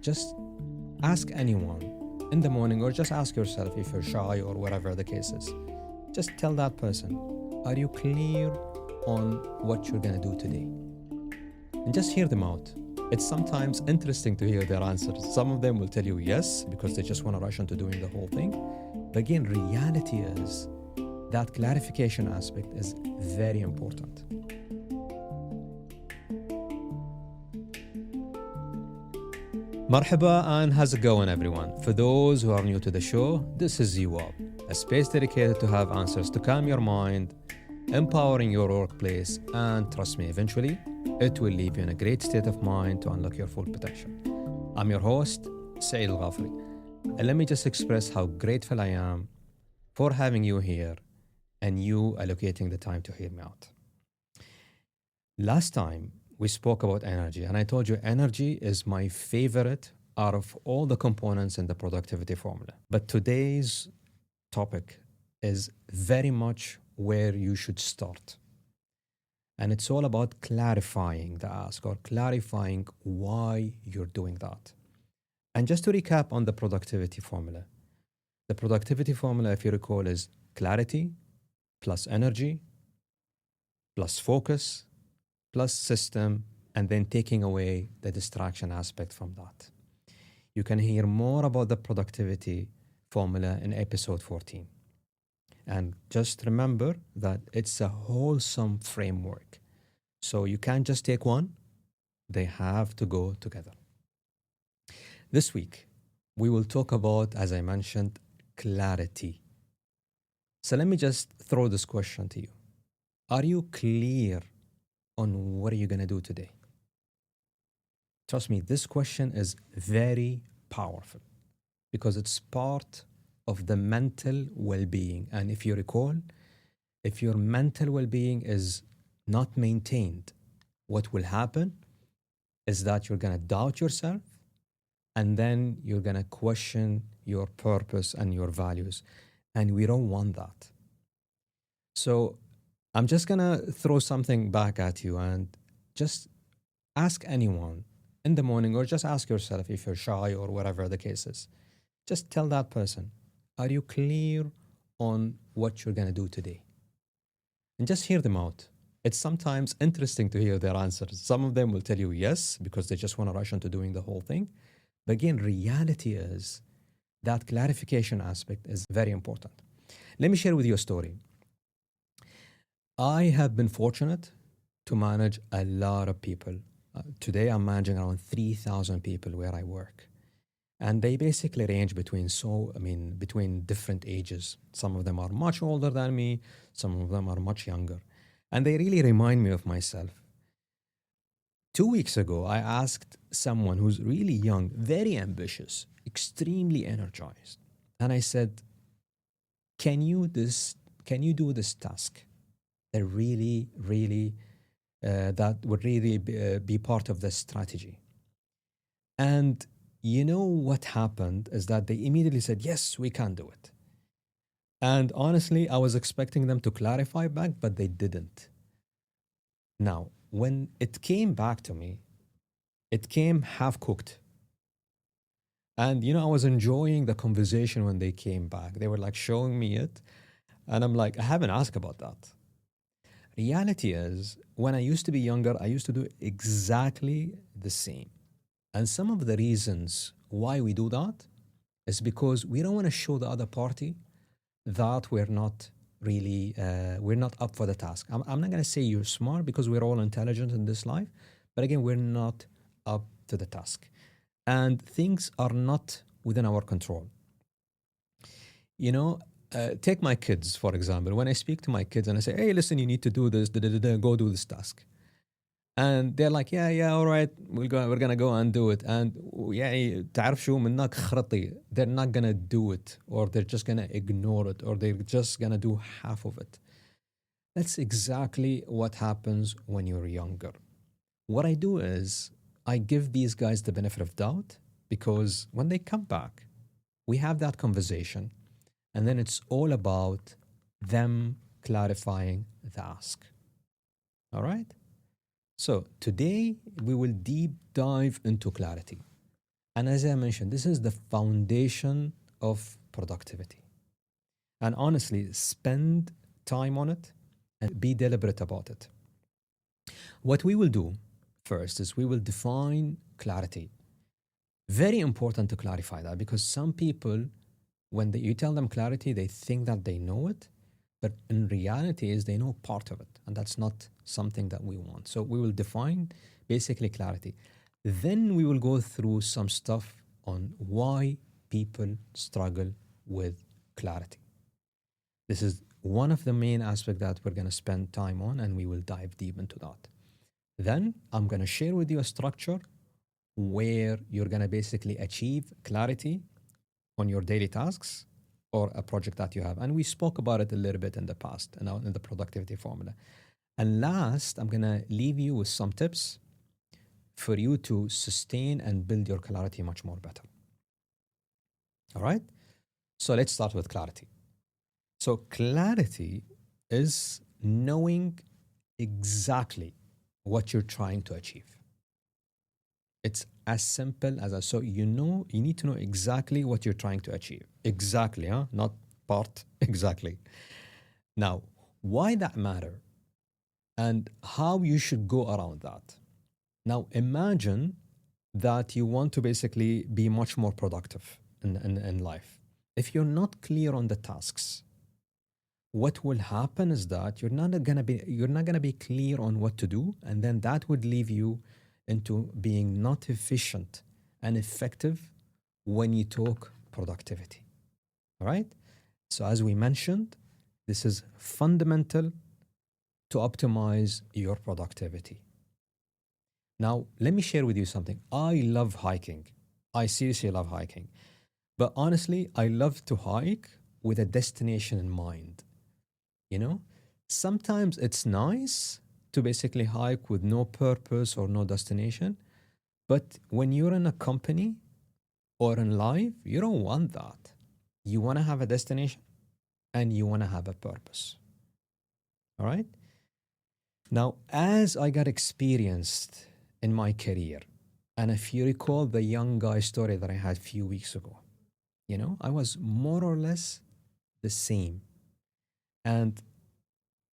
just ask anyone in the morning, or just ask yourself if you're shy or whatever the case is. Just tell that person, are you clear on what you're going to do today? And just hear them out. It's sometimes interesting to hear their answers. Some of them will tell you yes, because they just want to rush into doing the whole thing. But again, reality is that clarification aspect is very important. Marhaba, and how's it going, everyone? For those who are new to the show, this is Yuwab, a space dedicated to have answers to calm your mind, empowering your workplace, and trust me, eventually, it will leave you in a great state of mind to unlock your full potential. I'm your host, Saeed Alghafri, and let me just express how grateful I am for having you here and you allocating the time to hear me out. Last time, we spoke about energy, and I told you energy is my favorite out of all the components in the productivity formula. But today's topic is very much where you should start. And it's all about clarifying the ask, or clarifying why you're doing that. And just to recap on the productivity formula, the productivity formula, if you recall, is clarity plus energy plus focus plus system, and then taking away the distraction aspect from that. You can hear more about the productivity formula in episode 14. And just remember that it's a wholesome framework. So you can't just take one, they have to go together. This week, we will talk about, as I mentioned, clarity. So let me just throw this question to you. Are you clear on what are you going to do today? Trust me, this question is very powerful because it's part of the mental well-being. And if you recall, if your mental well-being is not maintained, what will happen is that you're going to doubt yourself, and then you're going to question your purpose and your values. And we don't want that. So I'm just going to throw something back at you, and just ask anyone in the morning, or just ask yourself if you're shy or whatever the case is. Just tell that person, are you clear on what you're going to do today? And just hear them out. It's sometimes interesting to hear their answers. Some of them will tell you yes, because they just want to rush into doing the whole thing. But again, reality is that clarification aspect is very important. Let me share with you a story. I have been fortunate to manage a lot of people. Today, I'm managing around 3,000 people where I work. And they basically range between different ages. Some of them are much older than me. Some of them are much younger. And they really remind me of myself. 2 weeks ago, I asked someone who's really young, very ambitious, extremely energized. And I said, can you do this task? That would really be part of the strategy. And you know what happened is that they immediately said, yes, we can do it. And honestly, I was expecting them to clarify back, but they didn't. Now, when it came back to me, it came half cooked. And I was enjoying the conversation when they came back. They were like showing me it. And I'm like, I haven't asked about that. Reality is, when I used to be younger, I used to do exactly the same. And some of the reasons why we do that is because we don't want to show the other party that we're not up for the task. I'm not going to say you're smart, because we're all intelligent in this life. But again, we're not up to the task. And things are not within our control. Take my kids, for example. When I speak to my kids and I say, hey, listen, you need to do this, go do this task. And they're like, yeah, all right, we're going to go and do it. And تعرف شو منك خرطي. They're not going to do it, or they're just going to ignore it, or they're just going to do half of it. That's exactly what happens when you're younger. What I do is I give these guys the benefit of doubt, because when they come back, we have that conversation. And then it's all about them clarifying the ask. All right? So today we will deep dive into clarity. And as I mentioned, this is the foundation of productivity. And honestly, spend time on it and be deliberate about it. What we will do first is we will define clarity. Very important to clarify that because some people, when you tell them clarity, they think that they know it, but in reality is they know part of it, and that's not something that we want. So we will define basically clarity. Then we will go through some stuff on why people struggle with clarity. This is one of the main aspects that we're going to spend time on, and we will dive deep into that. Then I'm going to share with you a structure where you're going to basically achieve clarity on your daily tasks or a project that you have. And we spoke about it a little bit in the past and in the productivity formula. And last, I'm going to leave you with some tips for you to sustain and build your clarity much more better. All right? So let's start with clarity. So, clarity is knowing exactly what you're trying to achieve. It's as simple as that. So, you need to know exactly what you're trying to achieve. Exactly, huh? Not part, exactly. Now, why that matter and how you should go around that. Now, imagine that you want to basically be much more productive in life. If you're not clear on the tasks, what will happen is that you're not gonna be clear on what to do, and then that would leave you into being not efficient and effective when you talk productivity. All right. So as we mentioned, this is fundamental to optimize your productivity. Now, let me share with you something. I love hiking. I seriously love hiking. But honestly, I love to hike with a destination in mind. You know, sometimes it's nice to basically hike with no purpose or no destination. But when you're in a company or in life, you don't want that. You want to have a destination and you want to have a purpose. All right. Now, as I got experienced in my career, and if you recall the young guy story that I had a few weeks ago, I was more or less the same. And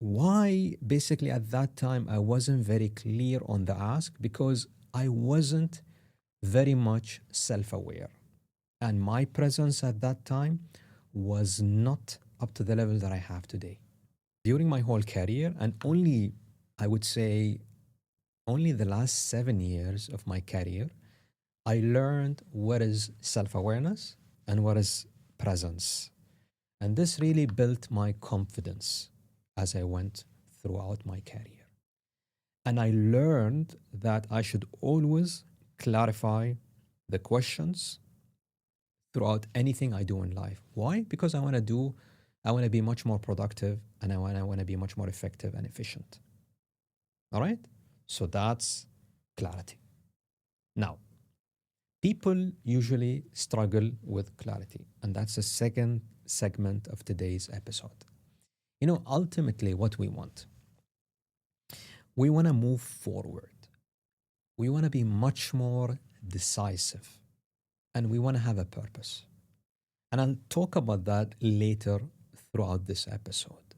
why basically at that time I wasn't very clear on the ask because I wasn't very much self aware. And my presence at that time was not up to the level that I have today. During my whole career, and only, I would say, only the last 7 years of my career, I learned what is self awareness and what is presence. And this really built my confidence as I went throughout my career. And I learned that I should always clarify the questions throughout anything I do in life. Why? Because I want to be much more productive and I want to be much more effective and efficient. All right? So that's clarity. Now, people usually struggle with clarity, and that's the second segment of today's episode. Ultimately, what we want to move forward. We want to be much more decisive, and we want to have a purpose. And I'll talk about that later throughout this episode.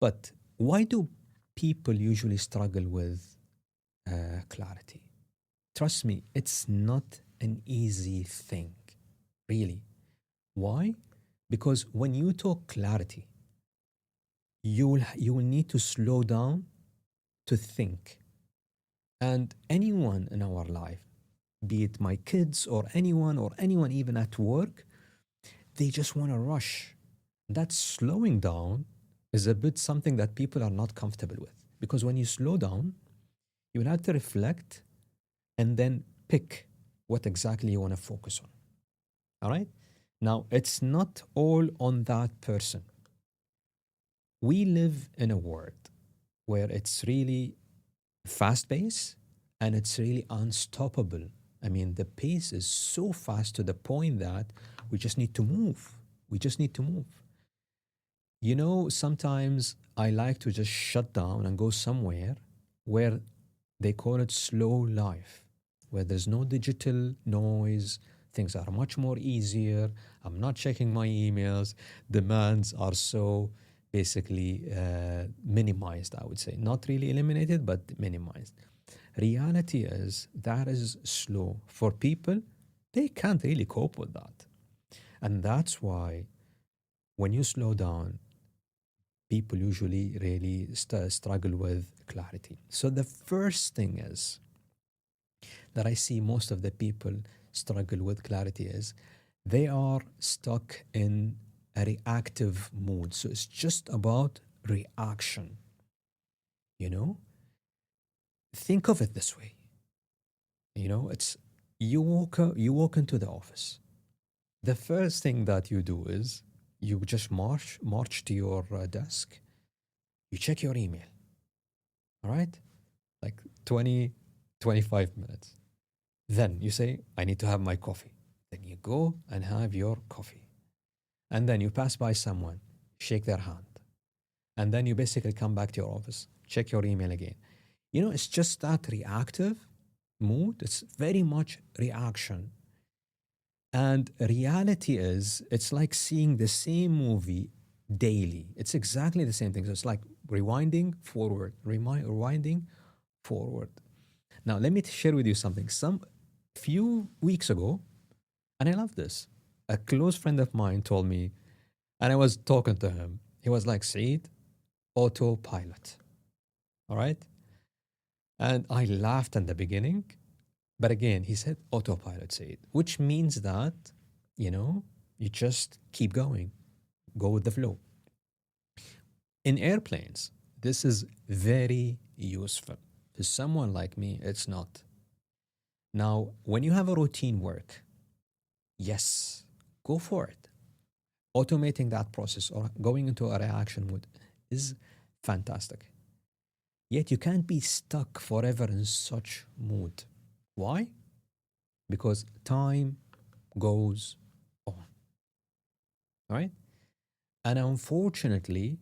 But why do people usually struggle with clarity? Trust me, it's not an easy thing, really. Why? Because when you talk clarity, you will need to slow down to think. And anyone in our life, be it my kids or anyone even at work, they just want to rush. That slowing down is a bit something that people are not comfortable with. Because when you slow down, you will have to reflect and then pick what exactly you want to focus on. All right? Now, it's not all on that person. We live in a world where it's really fast paced and it's really unstoppable. I mean, the pace is so fast to the point that we just need to move. We just need to move. Sometimes I like to just shut down and go somewhere where they call it slow life. where there's no digital noise. Things are much more easier. I'm not checking my emails. Demands are so basically minimized, I would say. Not really eliminated, but minimized. Reality is that is slow. For people, they can't really cope with that. And that's why when you slow down, people usually really struggle with clarity. So the first thing is that I see most of the people struggle with clarity is they are stuck in a reactive mood. So it's just about reaction, you know? Think of it this way. It's you walk into the office. The first thing that you do is you just march to your desk. You check your email, all right? Like 20, 25 minutes. Then you say, I need to have my coffee. Then you go and have your coffee. And then you pass by someone, shake their hand. And then you basically come back to your office, check your email again. It's just that reactive mood. It's very much reaction. And reality is, it's like seeing the same movie daily. It's exactly the same thing. So it's like rewinding forward, rewinding forward. Now, let me share with you something. Some few weeks ago, and I love this, a close friend of mine told me, and I was talking to him. He was like, Saeed, autopilot. All right. And I laughed in the beginning. But again, he said autopilot, Saeed, which means that, you know, you just keep going, go with the flow. In airplanes, this is very useful. To someone like me, it's not. Now, when you have a routine work, yes, go for it. Automating that process or going into a reaction mode is fantastic. Yet you can't be stuck forever in such mood. Why? Because time goes on. All right. And unfortunately,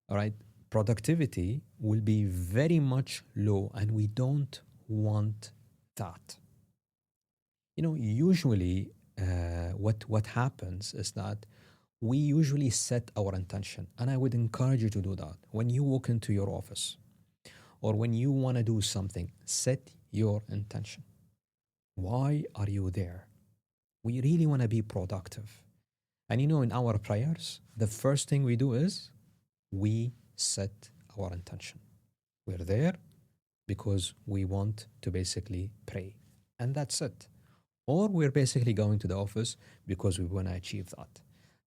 all right, productivity will be very much low, and we don't want that. Usually, what happens is that we usually set our intention, and I would encourage you to do that. When you walk into your office or when you want to do something, set your intention. Why are you there? We really want to be productive. And in our prayers, the first thing we do is we set our intention. We're there because we want to basically pray. And that's it. Or we're basically going to the office because we want to achieve that.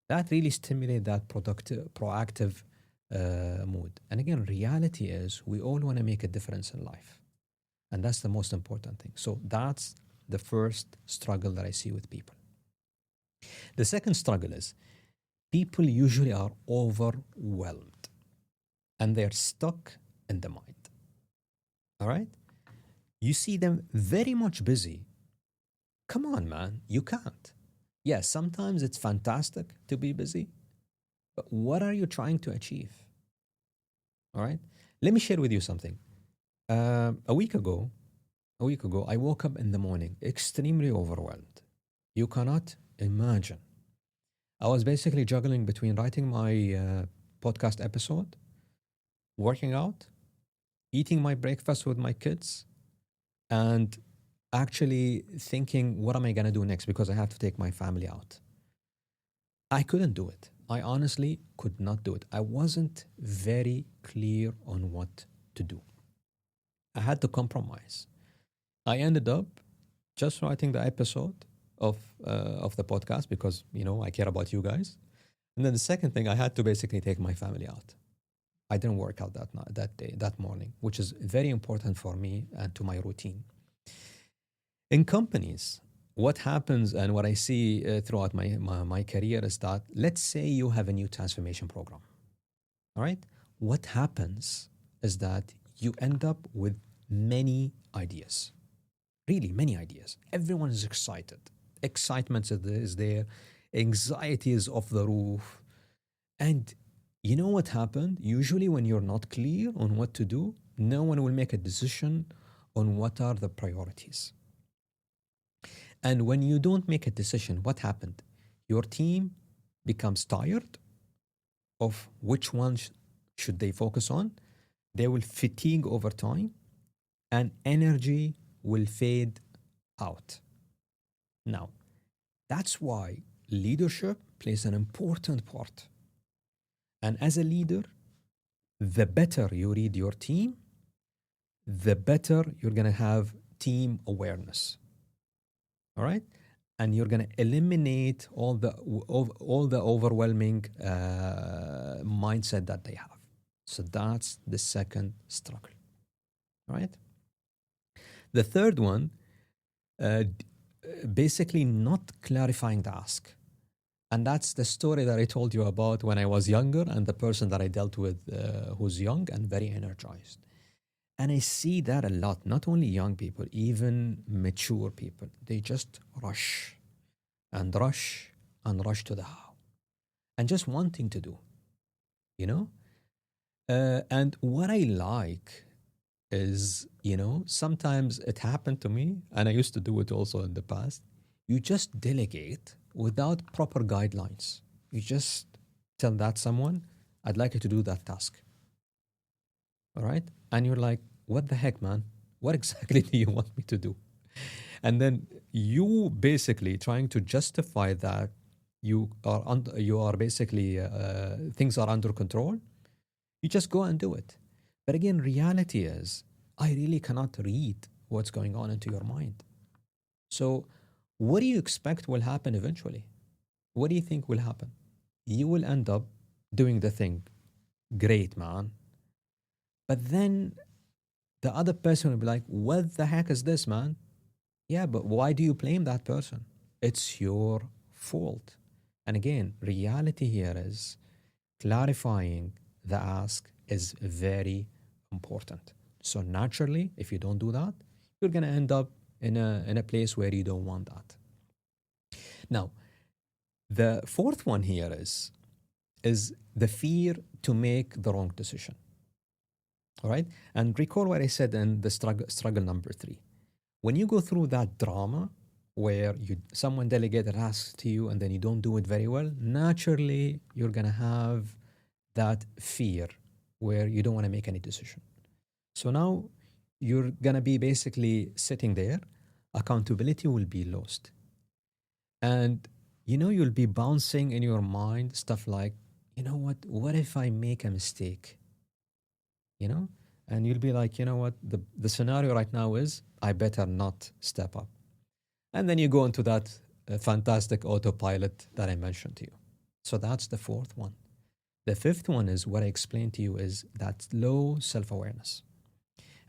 That really stimulates that productive, proactive mood. And again, reality is we all want to make a difference in life. And that's the most important thing. So that's the first struggle that I see with people. The second struggle is people usually are overwhelmed and they're stuck in the mind. All right? You see them very much busy. Come on, man, you can't. Yes, sometimes it's fantastic to be busy, but what are you trying to achieve? All right? Let me share with you something. A week ago, I woke up in the morning extremely overwhelmed. You cannot imagine. I was basically juggling between writing my podcast episode, working out, eating my breakfast with my kids, and actually thinking, what am I going to do next? Because I have to take my family out. I couldn't do it. I honestly could not do it. I wasn't very clear on what to do. I had to compromise. I ended up just writing the episode of the podcast because I care about you guys. And then the second thing, I had to basically take my family out. I didn't work out that morning, which is very important for me and to my routine. In companies, what happens and what I see throughout my career is that let's say you have a new transformation program. All right, what happens is that you end up with many ideas, really many ideas. Everyone is excited. Excitement is there. Anxiety is off the roof. And you know what happened? Usually, when you're not clear on what to do, no one will make a decision on what are the priorities. And when you don't make a decision, what happened? Your team becomes tired of which one should they focus on. They will fatigue over time and energy will fade out. Now, that's why leadership plays an important part. And as a leader, the better you read your team, the better you're going to have team awareness. All right? And you're going to eliminate all the overwhelming mindset that they have. So that's the second struggle. All right? The third one, uh, basically not clarifying the ask. And that's the story that I told you about when I was younger and the person that I dealt with who's young and very energized. And I see that a lot, not only young people, even mature people. They just rush and rush and rush to the how and just wanting to do, you know? And what I like is, sometimes it happened to me, and I used to do it also in the past. You just delegate without proper guidelines. You just tell that someone, I'd like you to do that task. All right. And you're like, what the heck, man? What exactly do you want me to do? And then you basically trying to justify that you are basically things are under control. You just go and do it. But again, reality is, I really cannot read what's going on into your mind. So, what do you expect will happen eventually? What do you think will happen? You will end up doing the thing. Great, man. But then the other person will be like, what the heck is this, man? Yeah, but why do you blame that person? It's your fault. And again, reality here is clarifying the ask is very important. So naturally, if you don't do that, you're going to end up in a place where you don't want that. Now, the fourth one here is the fear to make the wrong decision. All right? And recall what I said in the struggle number 3. When you go through that drama where someone delegated a task to you and then you don't do it very well, naturally you're going to have that fear where you don't want to make any decision. So now you're going to be basically sitting there, accountability will be lost. And you'll be bouncing in your mind stuff like, what if I make a mistake? You know? And you'll be like, what? The scenario right now is I better not step up. And then you go into that fantastic autopilot that I mentioned to you. So that's the fourth one. The fifth one is what I explained to you is that low self awareness.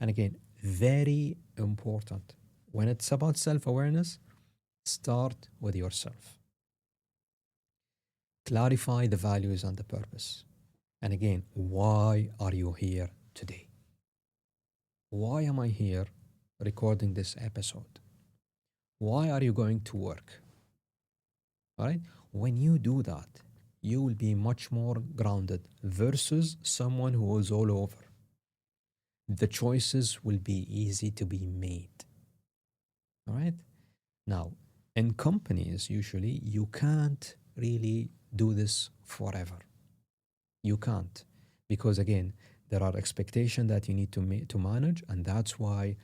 And again, very important. When it's about self awareness, start with yourself. Clarify the values and the purpose. And again, why are you here today? Why am I here recording this episode? Why are you going to work? All right? When you do that, you will be much more grounded versus someone who is all over. The choices will be easy to be made. All right? Now, in companies, usually you can't really do this forever. You can't. Because again, there are expectations that you need to manage, and that's why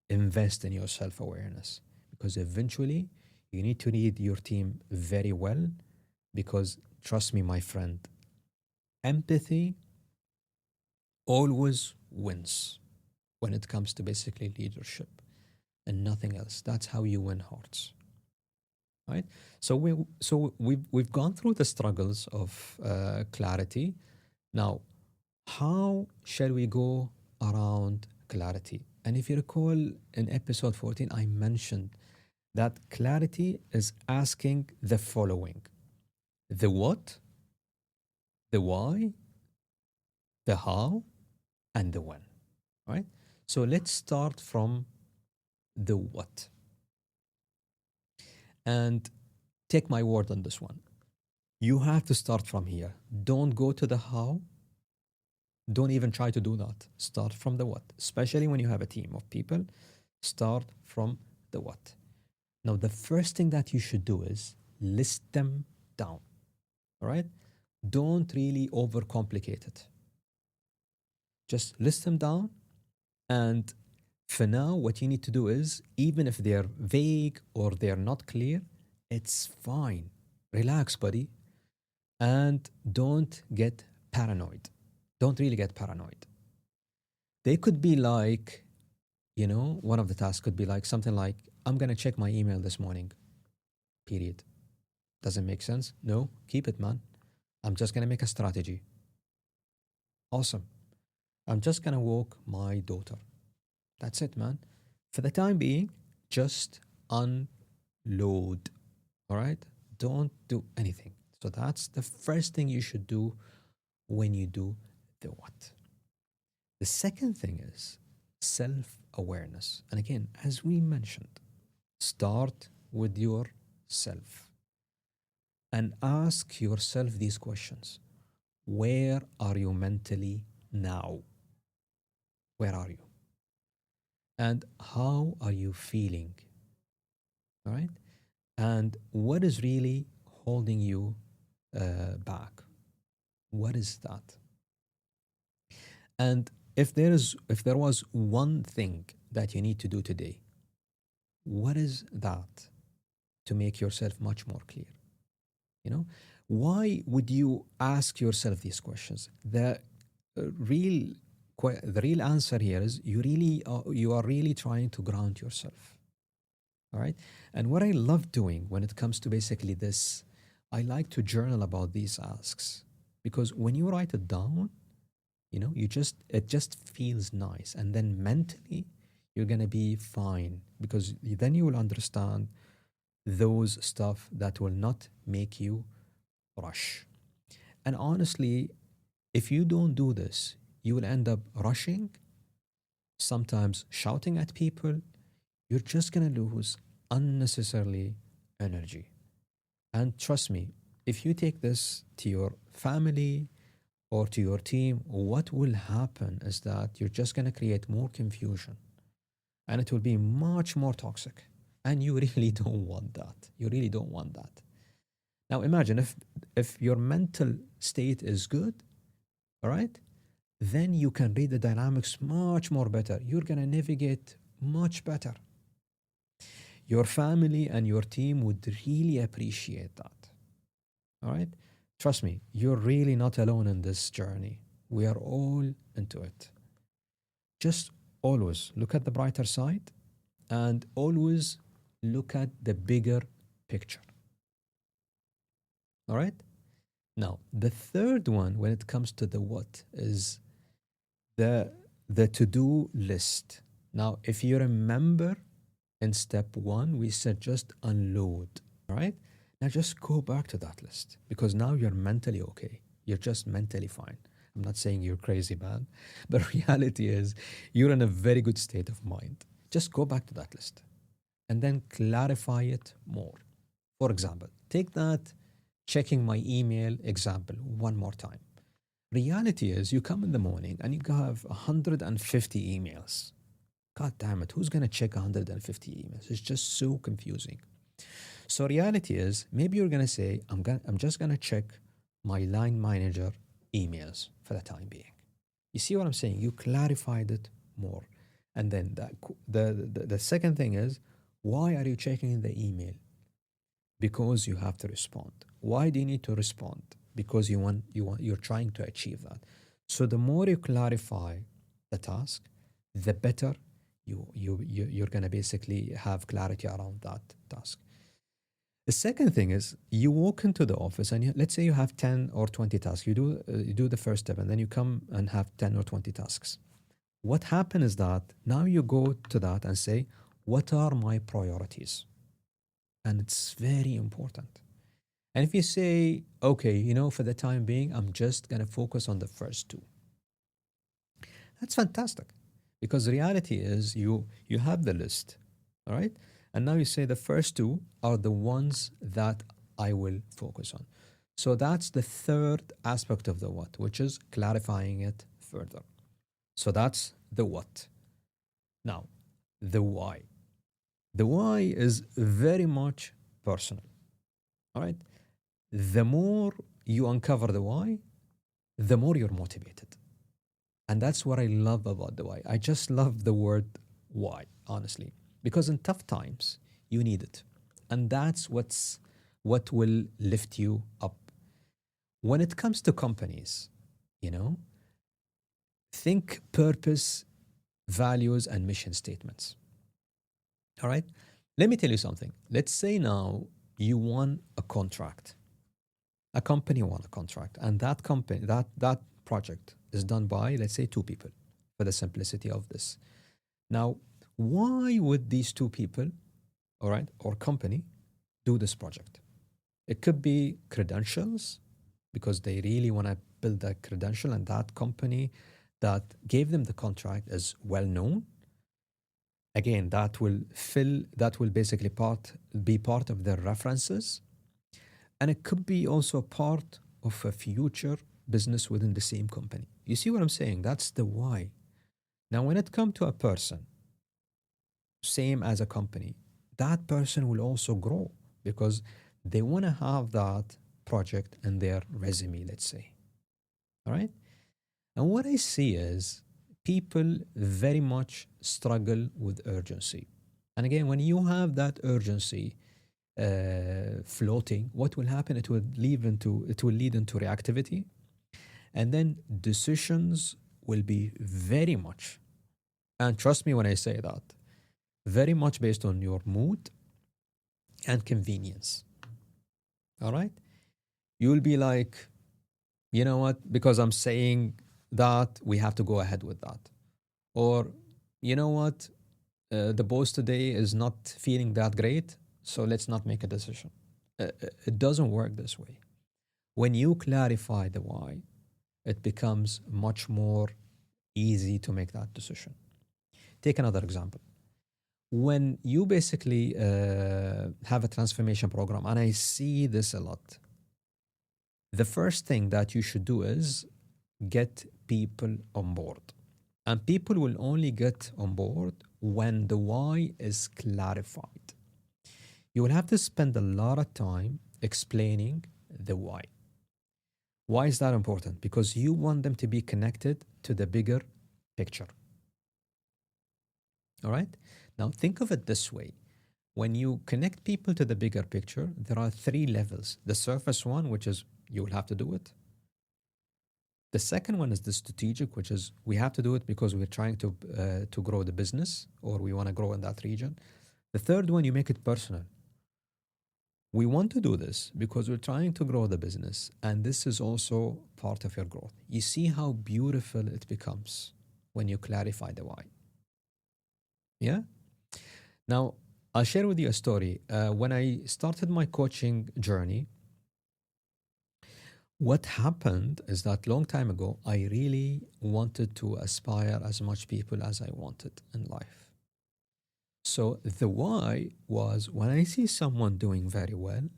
invest in your self awareness. Because eventually, you need to lead your team very well. Because trust me, my friend, empathy always wins when it comes to basically leadership and nothing else. That's how you win hearts. Right? So we've gone through the struggles of clarity. Now, how shall we go around clarity? And if you recall in episode 14, I mentioned that clarity is asking the following: the what, the why, the how, and the when. Right? So let's start from the what. And take my word on this one. You have to start from here. Don't go to the how. Don't even try to do that. Start from the what. Especially when you have a team of people, start from the what. Now, the first thing that you should do is list them down. All right? Don't really overcomplicate it. Just list them down. And for now, what you need to do is, even if they're vague or they're not clear, it's fine. Relax, buddy. And don't get paranoid. Don't really get paranoid. They could be like, one of the tasks could be like something like, I'm going to check my email this morning, period. Doesn't make sense? No, keep it, man. I'm just going to make a strategy. Awesome. I'm just going to walk my daughter. That's it, man. For the time being, just unload. All right? Don't do anything. So that's the first thing you should do when you do the what. The second thing is self awareness. And again, as we mentioned, start with yourself and ask yourself these questions. Where are you mentally now? Where are you? And how are you feeling? All right? And what is really holding you back? What is that? And if there was one thing that you need to do today, what is that to make yourself much more clear? You know, why would you ask yourself these questions? Real the real answer here is you are really trying to ground yourself. All right. And what I love doing when it comes to basically this, I like to journal about these asks because when you write it down, it just feels nice, and then mentally you're gonna be fine because then you will understand those stuff that will not make you rush. And honestly, if you don't do this, you will end up rushing, sometimes shouting at people. You're just going to lose unnecessarily energy. And trust me, if you take this to your family or to your team, what will happen is that you're just going to create more confusion and it will be much more toxic. And you really don't want that. You really don't want that. Now imagine if your mental state is good, all right, then you can read the dynamics much more better. You're gonna navigate much better. Your family and your team would really appreciate that. All right? Trust me, you're really not alone in this journey. We are all into it. Just always look at the brighter side and always look at the bigger picture. All right? Now, the third one when it comes to the what is the to-do list. Now, if you remember in step one, we said just unload, all right? Now just go back to that list because now you're mentally okay. You're just mentally fine. I'm not saying you're crazy, man, but reality is you're in a very good state of mind. Just go back to that list and then clarify it more. For example, take that checking my email example one more time. Reality is you come in the morning and you have 150 emails. God damn it, who's going to check 150 emails? It's just so confusing. So reality is maybe you're going to say, I'm just going to check my line manager emails for the time being. You see what I'm saying? You clarified it more. And then the second thing is, why are you checking the email? Because you have to respond. Why do you need to respond? Because you're trying to achieve that. So the more you clarify the task, the better you're going to basically have clarity around that task. The second thing is you walk into the office and let's say you have 10 or 20 tasks. You do the first step and then you come and have 10 or 20 tasks. What happens is that now you go to that and say, what are my priorities? And it's very important. And if you say, okay, for the time being, I'm just going to focus on the first two. That's fantastic. Because the reality is you have the list, all right? And now you say the first two are the ones that I will focus on. So that's the third aspect of the what, which is clarifying it further. So that's the what. Now, the why. The why is very much personal. All right. The more you uncover the why, the more you're motivated. And that's what I love about the why. I just love the word why, honestly, because in tough times, you need it. And that's what will lift you up. When it comes to companies, you know, think purpose, values, and mission statements. All right. Let me tell you something. Let's say now you won a contract. A company won a contract, and that company, that project is done by, let's say, two people for the simplicity of this. Now, why would these two people, all right, or company do this project? It could be credentials because they really want to build that credential, and that company that gave them the contract is well known. Again, that will basically be part of their references, and it could be also part of a future business within the same company. You see what I'm saying? That's the why. Now, when it comes to a person, same as a company, that person will also grow because they want to have that project in their resume, let's say. All right. And what I see is people very much struggle with urgency. And again, when you have that urgency floating, what will happen? It will lead into reactivity, and then decisions will be very much, and trust me when I say that, very much based on your mood and convenience. All right, you will be like, you know what? Because I'm saying that, we have to go ahead with that, or you know what? The boss today is not feeling that great, so let's not make a decision. It doesn't work this way. When you clarify the why, it becomes much more easy to make that decision. Take another example. When you basically have a transformation program, and I see this a lot, the first thing that you should do is get people on board. And people will only get on board when the why is clarified. You will have to spend a lot of time explaining the why. Why is that important? Because you want them to be connected to the bigger picture. All right? Now, think of it this way. When you connect people to the bigger picture, there are three levels. The surface one, which is you will have to do it. The second one is the strategic, which is we have to do it because we're trying to grow the business, or we want to grow in that region. The third one, you make it personal. We want to do this because we're trying to grow the business, and this is also part of your growth. You see how beautiful it becomes when you clarify the why. Yeah? Now, I'll share with you a story. When I started my coaching journey, what happened is that long time ago, I really wanted to aspire as much people as I wanted in life. So the why was when I see someone doing very well,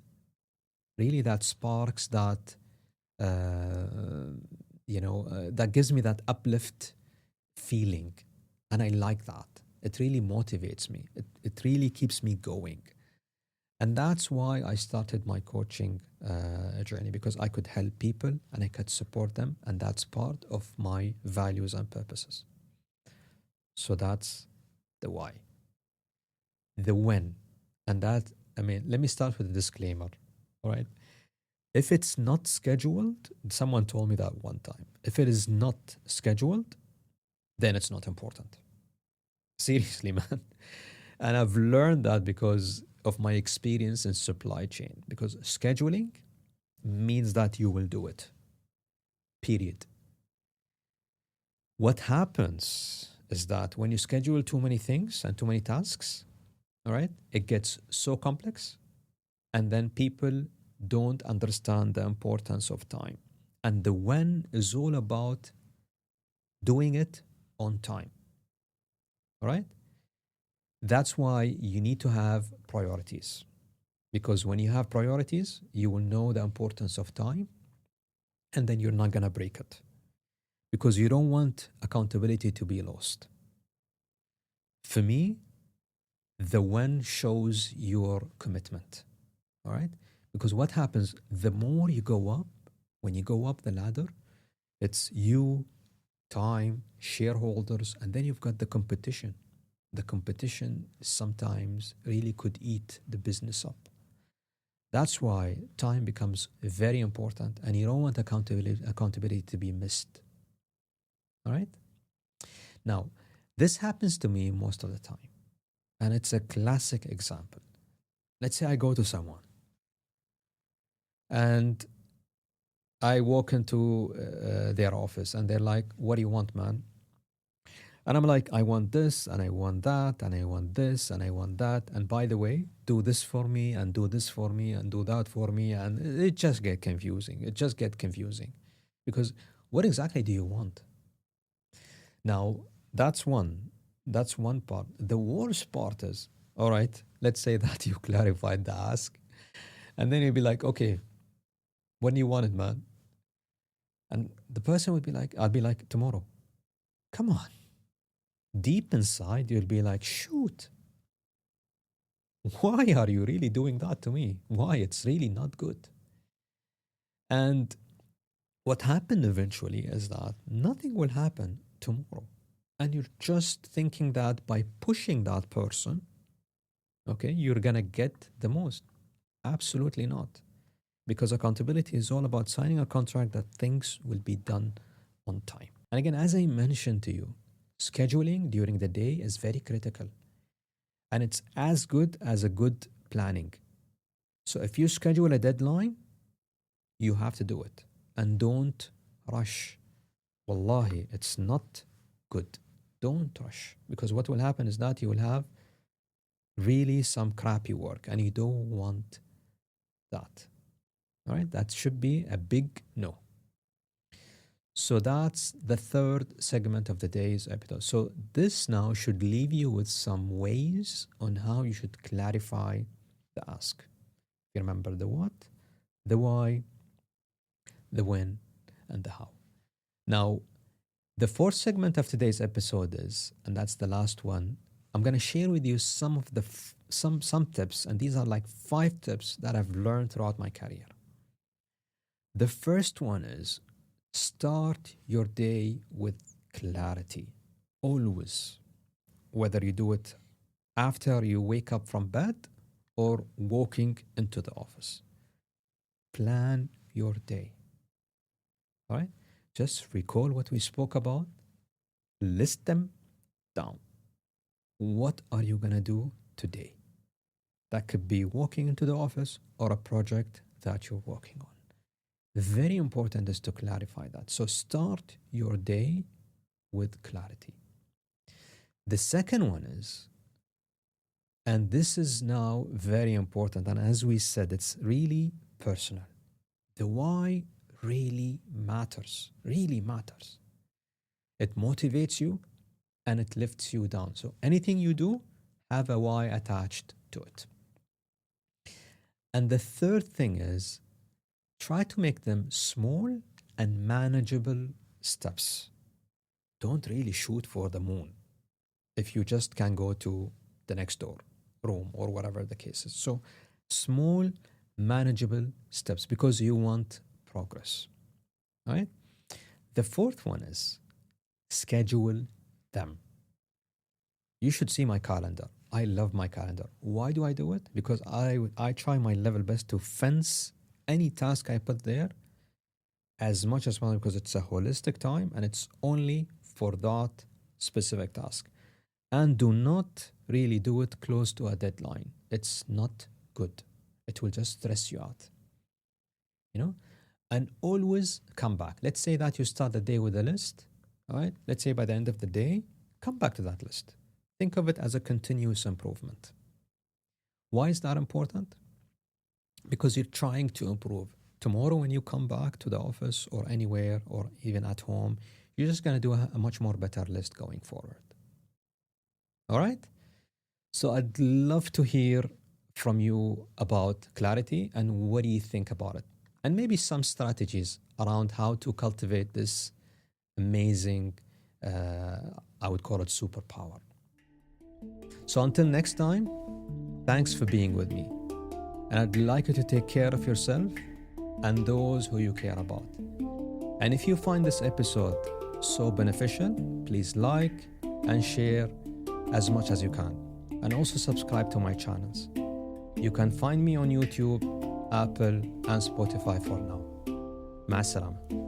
really that sparks that, that gives me that uplift feeling. And I like that. It really motivates me. It really keeps me going. And that's why I started my coaching journey, because I could help people and I could support them. And that's part of my values and purposes. So that's the why. The when. And that, I mean, let me start with a disclaimer. All right. If it's not scheduled, someone told me that one time. If it is not scheduled, then it's not important. Seriously, man. And I've learned that because of my experience in supply chain, because scheduling means that you will do it. Period. What happens is that when you schedule too many things and too many tasks, all right, it gets so complex, and then people don't understand the importance of time. And the when is all about doing it on time. All right? That's why you need to have priorities. Because when you have priorities, you will know the importance of time, and then you're not going to break it. Because you don't want accountability to be lost. For me, The when shows your commitment. All right? Because what happens, the more you go up, when you go up the ladder, it's you, time, shareholders, and then you've got the competition. The competition sometimes really could eat the business up. That's why time becomes very important and you don't want accountability to be missed. All right? Now, this happens to me most of the time, and it's a classic example. Let's say I go to someone and I walk into their office and they're like, "What do you want, man?" And I'm like, "I want this and I want that and I want this and I want that. And by the way, do this for me and do this for me and do that for me." And it just get confusing. It just get confusing because what exactly do you want? Now, that's one. That's one part. The worst part is, all right, let's say that you clarified the ask. And then you'd be like, okay, when do you want it, man? And the person would be like, I'll be like, tomorrow. Come on. Deep inside, you'll be like, shoot, why are you really doing that to me? Why? It's really not good. And what happened eventually is that nothing will happen tomorrow. And you're just thinking that by pushing that person, okay, you're gonna get the most. Absolutely not. Because accountability is all about signing a contract that things will be done on time. And again, as I mentioned to you, scheduling during the day is very critical. And it's as good as a good planning. So if you schedule a deadline, you have to do it. And don't rush. Wallahi, it's not good. Don't rush. Because what will happen is that you will have really some crappy work and you don't want that. All right, that should be a big no. So that's the third segment of the day's episode. So this now should leave you with some ways on how you should clarify the ask. You remember the what, the why, the when, and the how. Now, the fourth segment of today's episode is, and that's the last one, I'm going to share with you some of the some tips, and these are like 5 tips that I've learned throughout my career. The first one is start your day with clarity. Always. Whether you do it after you wake up from bed or walking into the office. Plan your day. All right? Just recall what we spoke about, list them down. What are you going to do today? That could be walking into the office or a project that you're working on. Very important is to clarify that. So start your day with clarity. The second one is, and this is now very important, and as we said, it's really personal. The why really matters, really matters. It motivates you and it lifts you down. So anything you do, have a why attached to it. And the third thing is, try to make them small and manageable steps. Don't really shoot for the moon if you just can go to the next door room or whatever the case is. So, small, manageable steps because you want progress. All right? The fourth one is schedule them. You should see my calendar. I love my calendar. Why do I do it? Because I try my level best to fence any task I put there as much as possible because it's a holistic time and it's only for that specific task. And do not really do it close to a deadline. It's not good. It will just stress you out. You know? And always come back. Let's say that you start the day with a list. All right? Let's say by the end of the day, come back to that list. Think of it as a continuous improvement. Why is that important? Because you're trying to improve. Tomorrow, when you come back to the office or anywhere or even at home, you're just going to do a much more better list going forward. All right? So I'd love to hear from you about clarity and what do you think about it? And maybe some strategies around how to cultivate this amazing, I would call it superpower. So until next time, thanks for being with me. And I'd like you to take care of yourself and those who you care about. And if you find this episode so beneficial, please like and share as much as you can. And also subscribe to my channels. You can find me on YouTube, Apple, and Spotify for now. مع السلامة.